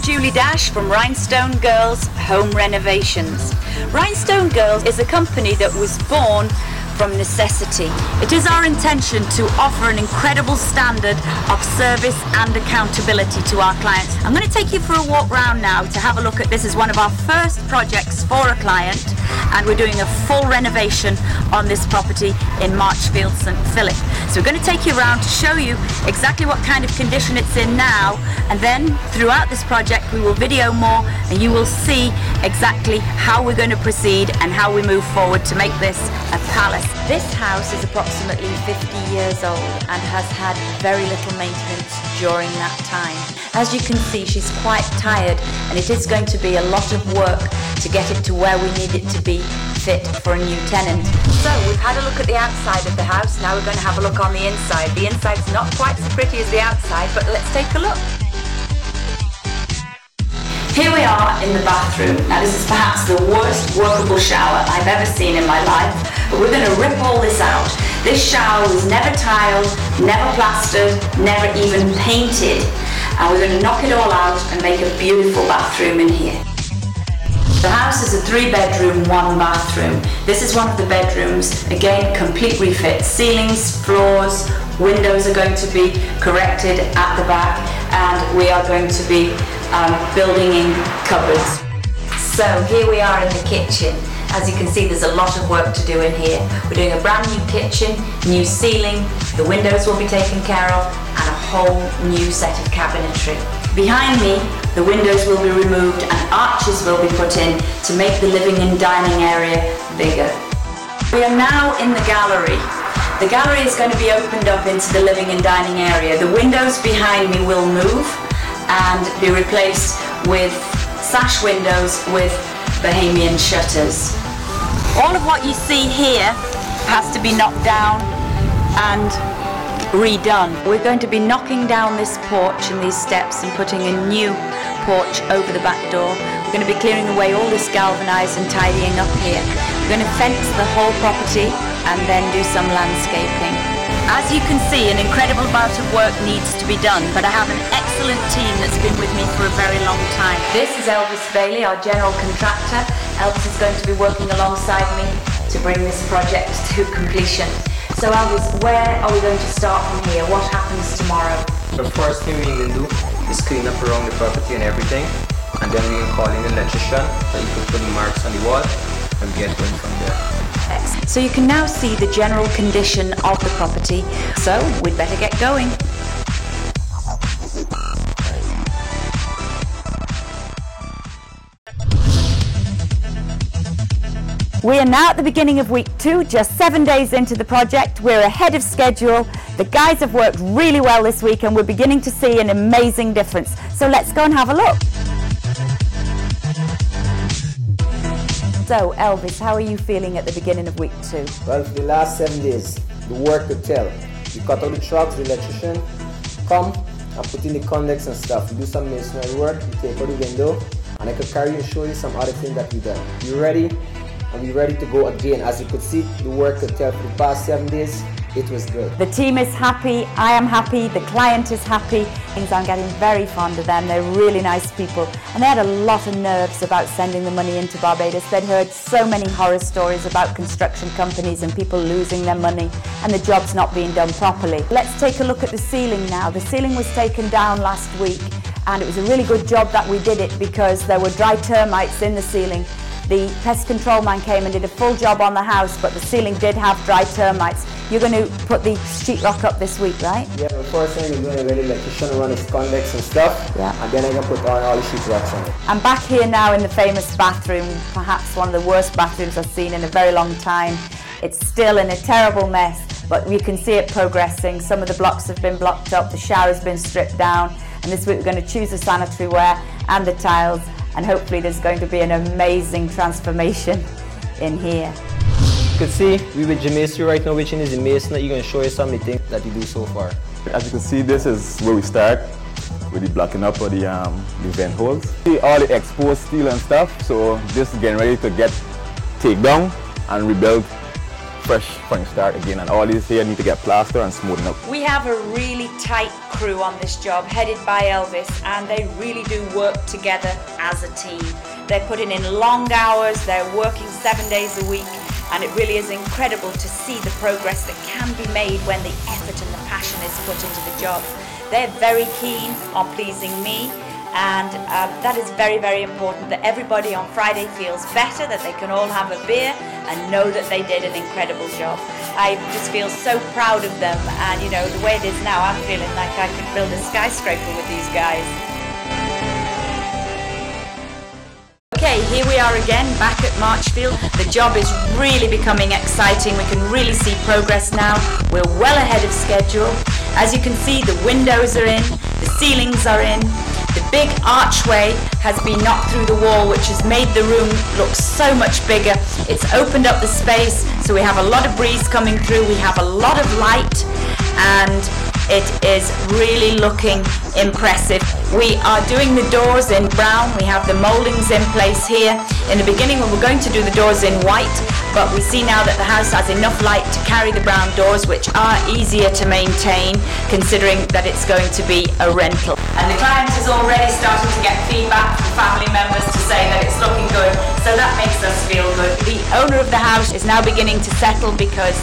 Julie Dash from Rhinestone Girls Home Renovations. Rhinestone Girls is a company that was born from necessity. It is our intention to offer an incredible standard of service and accountability to our clients. I'm going to take you for a walk round now to have a look at this. Is one of our first projects for a client, and we're doing a full renovation on this property in Marchfield, St. Philip. So we're going to take you around to show you exactly what kind of condition it's in now, and then throughout this project we will video more and you will see exactly how we're going to proceed and how we move forward to make this a palace. This house is approximately 50 years old and has had very little maintenance during that time. As you can see, she's quite tired, and it is going to be a lot of work to get it to where we need it to be fit for a new tenant. So we've had a look at the outside of the house, now we're going to have a look on the inside. The inside's not quite so pretty as the outside, but let's take a look. Here we are in the bathroom. Now this is perhaps the worst workable shower I've ever seen in my life, but we're going to rip all this out. This shower was never tiled, never plastered, never even painted, and we're going to knock it all out and make a beautiful bathroom in here. The house is a 3-bedroom, 1-bathroom. This is one of the bedrooms. Again, complete refit. Ceilings, floors, windows are going to be corrected at the back, and we are going to be building in cupboards. So here we are in the kitchen. As you can see, there's a lot of work to do in here. We're doing a brand new kitchen, new ceiling, the windows will be taken care of, and a whole new set of cabinetry. Behind me, the windows will be removed and arches will be put in to make the living and dining area bigger. We are now in the gallery. The gallery is going to be opened up into the living and dining area. The windows behind me will move and be replaced with sash windows with Bahamian shutters. All of what you see here has to be knocked down and redone. We're going to be knocking down this porch and these steps and putting a new porch over the back door. We're going to be clearing away all this galvanised and tidying up here. We're going to fence the whole property and then do some landscaping. As you can see, an incredible amount of work needs to be done, but I have an excellent team that's been with me for a very long time. This is Elvis Bailey, our general contractor. Elvis is going to be working alongside me to bring this project to completion. So Elvis, where are we going to start from here? What happens tomorrow? The first thing we can do is clean up around the property and everything, and then we can call in an electrician so you can put the marks on the wall and get going from there. So you can now see the general condition of the property, so we'd better get going. We are now at the beginning of week 2, just 7 days into the project. We're ahead of schedule. The guys have worked really well this week and we're beginning to see an amazing difference. So let's go and have a look. So Elvis, how are you feeling at the beginning of week 2? Well, for the last 7 days, the work could tell. We cut out the trucks, the electrician come and put in the conduits and stuff. We do some masonry work, we take out the window, and I could carry you and show you some other things that we've done. You ready? And we're ready to go again. As you could see, the work could tell for the past 7 days, it was good. The team is happy, I am happy, the client is happy. I'm getting very fond of them, they're really nice people. And they had a lot of nerves about sending the money into Barbados. They'd heard so many horror stories about construction companies and people losing their money and the jobs not being done properly. Let's take a look at the ceiling now. The ceiling was taken down last week and it was a really good job that we did it because there were dry termites in the ceiling. The pest control man came and did a full job on the house, but the ceiling did have dry termites. You're going to put the sheetrock up this week, right? Yeah, the first thing we're doing is the electrician run his convex and stuff, and then I'm going to put on all the sheetrocks on it. I'm back here now in the famous bathroom, perhaps one of the worst bathrooms I've seen in a very long time. It's still in a terrible mess, but you can see it progressing. Some of the blocks have been blocked up, the shower's been stripped down, and this week we're going to choose the sanitary ware and the tiles, and hopefully there's going to be an amazing transformation in here. You can see we with Jamasty right now, which is the mason that you're going to show you some of the things that you do so far. As you can see, this is where we start with the blocking up of the vent holes. See all the exposed steel and stuff, so this is getting ready to take down and rebuild fresh from start again, and all these here need to get plastered and smoothed up. We have a really tight crew on this job, headed by Elvis, and they really do work together as a team. They're putting in long hours, they're working 7 days a week, and it really is incredible to see the progress that can be made when the effort and the passion is put into the job. They're very keen on pleasing me, and that is very, very important, that everybody on Friday feels better, that they can all have a beer and know that they did an incredible job. I just feel so proud of them, and you know, the way it is now, I'm feeling like I could build a skyscraper with these guys. Okay, here we are again, back at Marchfield. The job is really becoming exciting. We can really see progress now. We're well ahead of schedule. As you can see, the windows are in, the ceilings are in. The big archway has been knocked through the wall, which has made the room look so much bigger. It's opened up the space, so we have a lot of breeze coming through. We have a lot of light, and it is really looking impressive. We are doing the doors in brown. We have the mouldings in place here. In the beginning, we were going to do the doors in white, but we see now that the house has enough light to carry the brown doors, which are easier to maintain, considering that it's going to be a rental. And the client is already starting to get feedback from family members to say that it's looking good, so that makes us feel good. The owner of the house is now beginning to settle because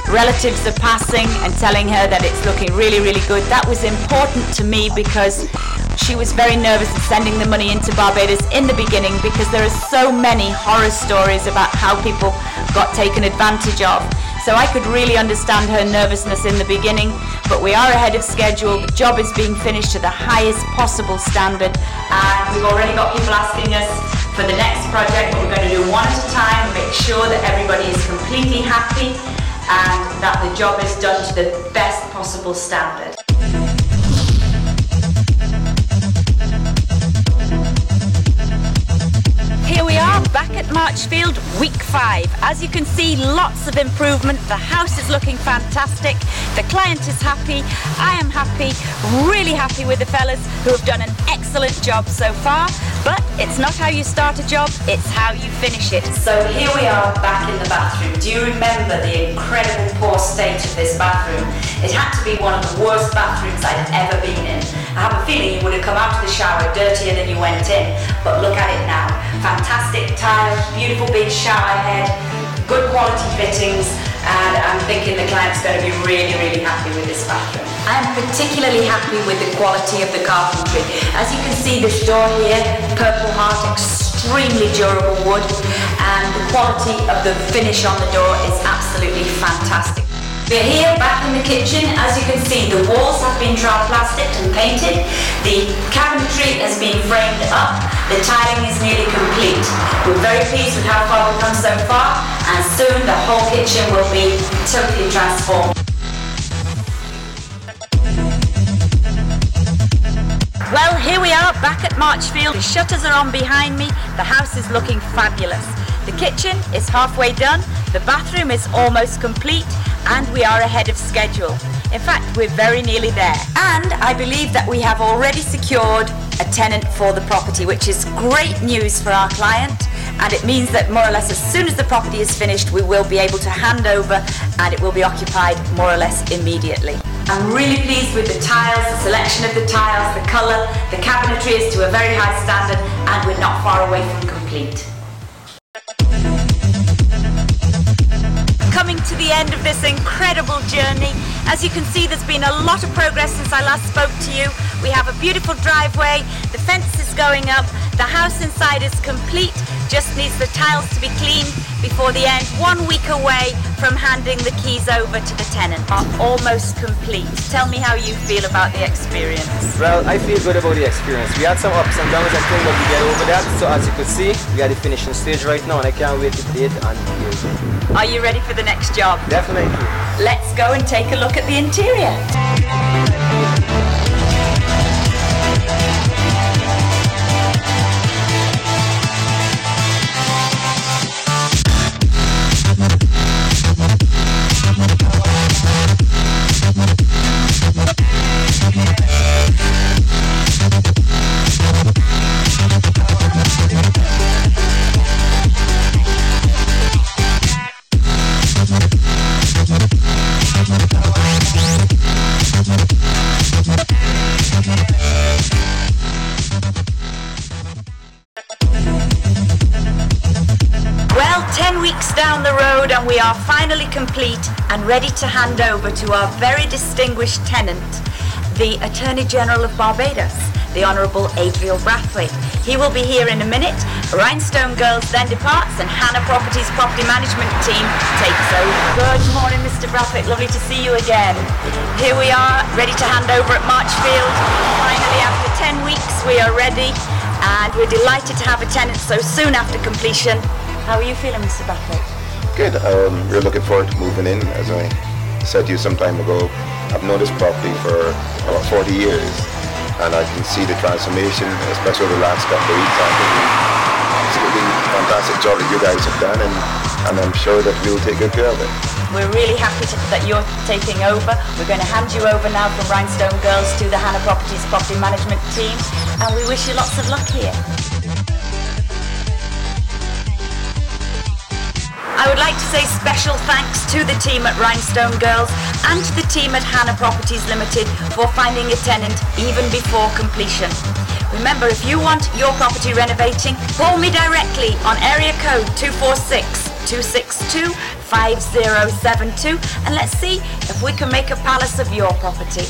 relatives are passing and telling her that it's looking really, really good. That was important to me because she was very nervous in sending the money into Barbados in the beginning, because there are so many horror stories about how people got taken advantage of. So I could really understand her nervousness in the beginning, but we are ahead of schedule. The job is being finished to the highest possible standard, and we've already got people asking us for the next project, but we're going to do one at a time, make sure that everybody is completely happy and that the job is done to the best possible standard. Here we are, back at Marchfield, week 5. As you can see, lots of improvement. The house is looking fantastic. The client is happy. I am happy, really happy with the fellas who have done an excellent job so far. But it's not how you start a job, it's how you finish it. So here we are back in the bathroom. Do you remember the incredible poor state of this bathroom? It had to be one of the worst bathrooms I'd ever been in. I have a feeling you would have come out of the shower dirtier than you went in, but look at it now. Fantastic tiles, beautiful big shower head, good quality fittings, and I'm thinking the client's going to be really, really happy with this bathroom. I'm particularly happy with the quality of the carpentry. As you can see, this door here, Purple Heart, extremely durable wood, and the quality of the finish on the door is absolutely fantastic. We're here back in the kitchen. As you can see, the walls have been trowel-plastered and painted. The cabinetry has been framed up. The tiling is nearly complete. We're very pleased with how far we've come so far, and soon the whole kitchen will be totally transformed. Well, here we are back at Marchfield. The shutters are on behind me. The house is looking fabulous. The kitchen is halfway done. The bathroom is almost complete, and we are ahead of schedule. In fact, we're very nearly there. And I believe that we have already secured a tenant for the property, which is great news for our client. And it means that more or less as soon as the property is finished, we will be able to hand over and it will be occupied more or less immediately. I'm really pleased with the tiles, the selection of the tiles, the colour, the cabinetry is to a very high standard, and we're not far away from complete. Coming to the end of this incredible journey. As you can see, there's been a lot of progress since I last spoke to you. We have a beautiful driveway, the fence is going up, the house inside is complete, just needs the tiles to be cleaned before the end. 1 week away from handing the keys over to the tenant. Are almost complete. Tell me how you feel about the experience. Well, I feel good about the experience. We had some ups and downs, I think, but we get over that. So as you can see, we are at the finishing stage right now, and I can't wait to play it and hear it. Are you ready for the next job? Definitely. Let's go and take a look at the interior. weeks down the road and we are finally complete and ready to hand over to our very distinguished tenant, the Attorney General of Barbados, the Honourable Adriel Brathwaite. He will be here in a minute. Rhinestone Girls then departs and Hannah Properties Property Management Team takes over. Good morning, Mr. Brathwaite. Lovely to see you again. Here we are, ready to hand over at Marchfield. Finally, after 10 weeks, we are ready and we're delighted to have a tenant so soon after completion. How are you feeling, Mr. Brathwaite? Good. We're looking forward to moving in. As I said to you some time ago, I've known this property for about 40 years and I can see the transformation, especially over the last couple of weeks. I think it's a really fantastic job that you guys have done and I'm sure that we'll take good care of it. We're really happy that you're taking over. We're going to hand you over now from Rhinestone Girls to the Hannah Properties Property Management Team and we wish you lots of luck here. I would like to say special thanks to the team at Rhinestone Girls and to the team at Hannah Properties Limited for finding a tenant even before completion. Remember, if you want your property renovating, call me directly on area code 246-262-5072 and let's see if we can make a palace of your property.